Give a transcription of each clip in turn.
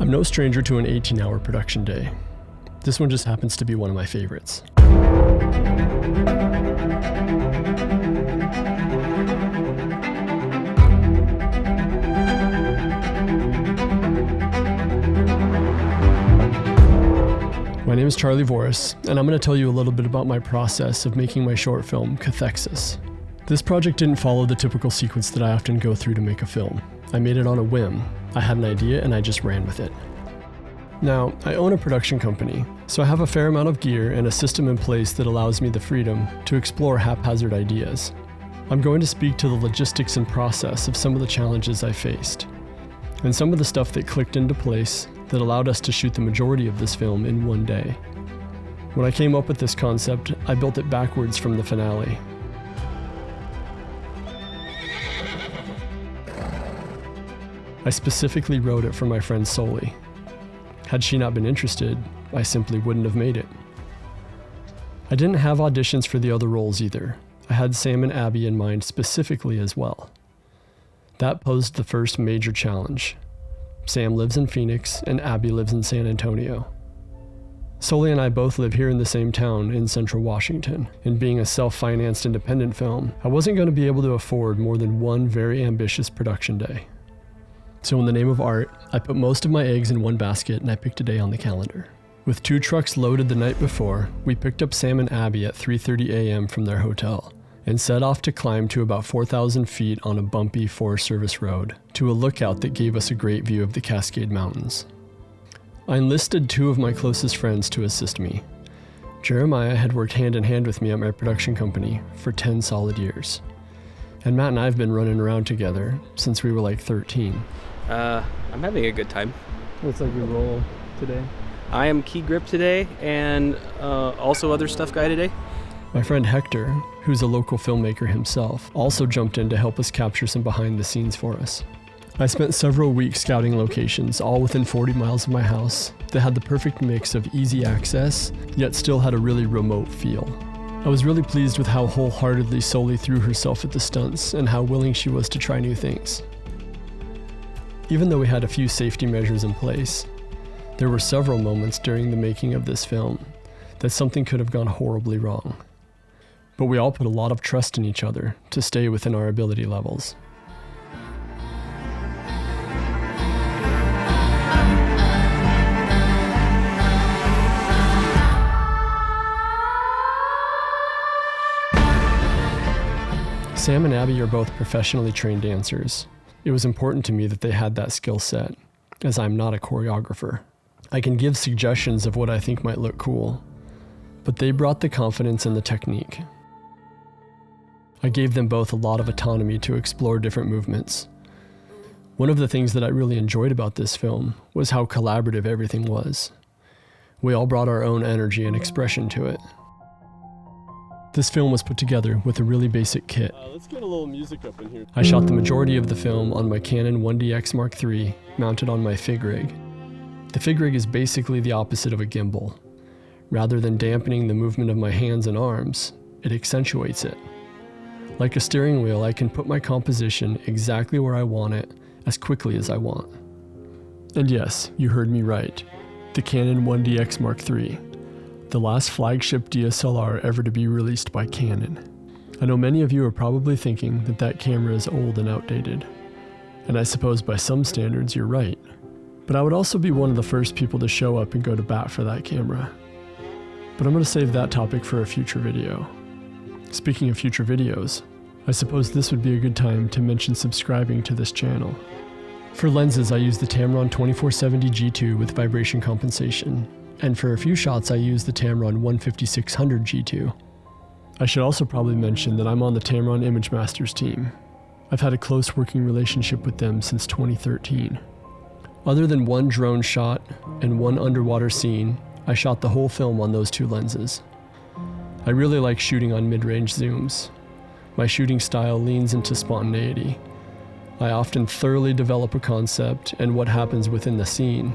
I'm no stranger to an 18-hour production day. This one just happens to be one of my favorites. My name is Charlie Voris, and I'm going to tell you a little bit about my process of making my short film, CATHEXIS. This project didn't follow the typical sequence that I often go through to make a film. I made it on a whim. I had an idea and I just ran with it. Now, I own a production company, so I have a fair amount of gear and a system in place that allows me the freedom to explore haphazard ideas. I'm going to speak to the logistics and process of some of the challenges I faced, and some of the stuff that clicked into place that allowed us to shoot the majority of this film in one day. When I came up with this concept, I built it backwards from the finale. I specifically wrote it for my friend Soli. Had she not been interested, I simply wouldn't have made it. I didn't have auditions for the other roles either. I had Sam and Abby in mind specifically as well. That posed the first major challenge. Sam lives in Phoenix and Abby lives in San Antonio. Soli and I both live here in the same town in Central Washington, and being a self-financed independent film, I wasn't going to be able to afford more than one very ambitious production day. So in the name of art, I put most of my eggs in one basket and I picked a day on the calendar. With 2 trucks loaded the night before, we picked up Sam and Abby at 3:30 a.m. from their hotel and set off to climb to about 4,000 feet on a bumpy Forest Service road to a lookout that gave us a great view of the Cascade Mountains. I enlisted 2 of my closest friends to assist me. Jeremiah had worked hand in hand with me at my production company for 10 solid years. And Matt and I have been running around together since we were like 13. I'm having a good time. What's like your role today? I am key grip today and also other stuff guy today. My friend Hector, who's a local filmmaker himself, also jumped in to help us capture some behind the scenes for us. I spent several weeks scouting locations, all within 40 miles of my house, that had the perfect mix of easy access, yet still had a really remote feel. I was really pleased with how wholeheartedly Soli threw herself at the stunts and how willing she was to try new things. Even though we had a few safety measures in place, there were several moments during the making of this film that something could have gone horribly wrong. But we all put a lot of trust in each other to stay within our ability levels. Sam and Abby are both professionally trained dancers. It was important to me that they had that skill set, as I'm not a choreographer. I can give suggestions of what I think might look cool, but they brought the confidence and the technique. I gave them both a lot of autonomy to explore different movements. One of the things that I really enjoyed about this film was how collaborative everything was. We all brought our own energy and expression to it. This film was put together with a really basic kit. Let's get a little music up in here. I shot the majority of the film on my Canon 1DX Mark III, mounted on my Fig rig. The Fig rig is basically the opposite of a gimbal. Rather than dampening the movement of my hands and arms, it accentuates it. Like a steering wheel, I can put my composition exactly where I want it, as quickly as I want. And yes, you heard me right. The Canon 1DX Mark III. The last flagship DSLR ever to be released by Canon. I know many of you are probably thinking that that camera is old and outdated. And I suppose by some standards you're right. But I would also be one of the first people to show up and go to bat for that camera. But I'm going to save that topic for a future video. Speaking of future videos, I suppose this would be a good time to mention subscribing to this channel. For lenses, I use the Tamron 2470 G2 with vibration compensation. And for a few shots, I use the Tamron 15600 G2. I should also probably mention that I'm on the Tamron Image Masters team. I've had a close working relationship with them since 2013. Other than one drone shot and one underwater scene, I shot the whole film on those 2 lenses. I really like shooting on mid-range zooms. My shooting style leans into spontaneity. I often thoroughly develop a concept and what happens within the scene,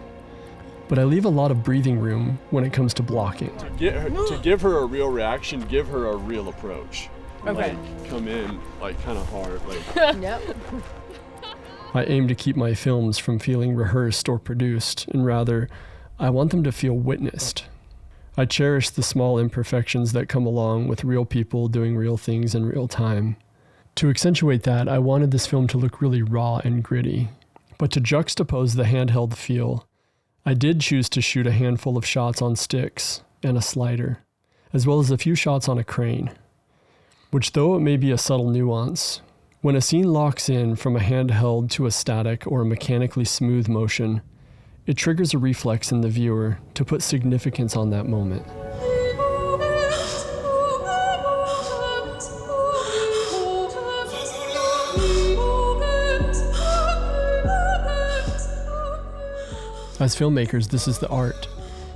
but I leave a lot of breathing room when it comes to blocking. To give her a real reaction, give her a real approach. Okay. Like, come in like kind of hard. Like. Yep. I aim to keep my films from feeling rehearsed or produced, and rather, I want them to feel witnessed. I cherish the small imperfections that come along with real people doing real things in real time. To accentuate that, I wanted this film to look really raw and gritty. But to juxtapose the handheld feel, I did choose to shoot a handful of shots on sticks and a slider, as well as a few shots on a crane. Which, though it may be a subtle nuance, when a scene locks in from a handheld to a static or a mechanically smooth motion, it triggers a reflex in the viewer to put significance on that moment. As filmmakers, this is the art,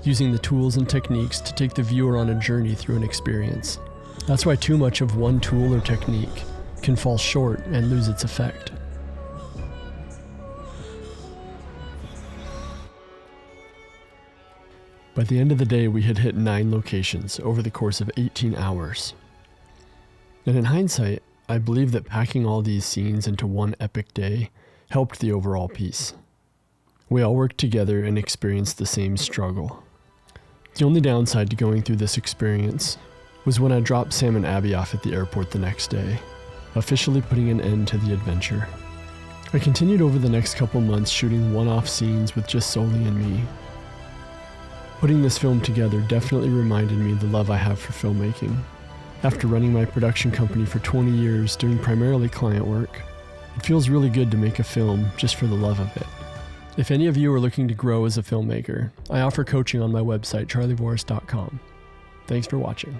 using the tools and techniques to take the viewer on a journey through an experience. That's why too much of one tool or technique can fall short and lose its effect. By the end of the day, we had hit 9 locations over the course of 18 hours. And in hindsight, I believe that packing all these scenes into one epic day helped the overall piece. We all worked together and experienced the same struggle. The only downside to going through this experience was when I dropped Sam and Abby off at the airport the next day, officially putting an end to the adventure. I continued over the next couple months shooting one-off scenes with just Soli and me. Putting this film together definitely reminded me the love I have for filmmaking. After running my production company for 20 years doing primarily client work, it feels really good to make a film just for the love of it. If any of you are looking to grow as a filmmaker, I offer coaching on my website, charlievoris.com. Thanks for watching.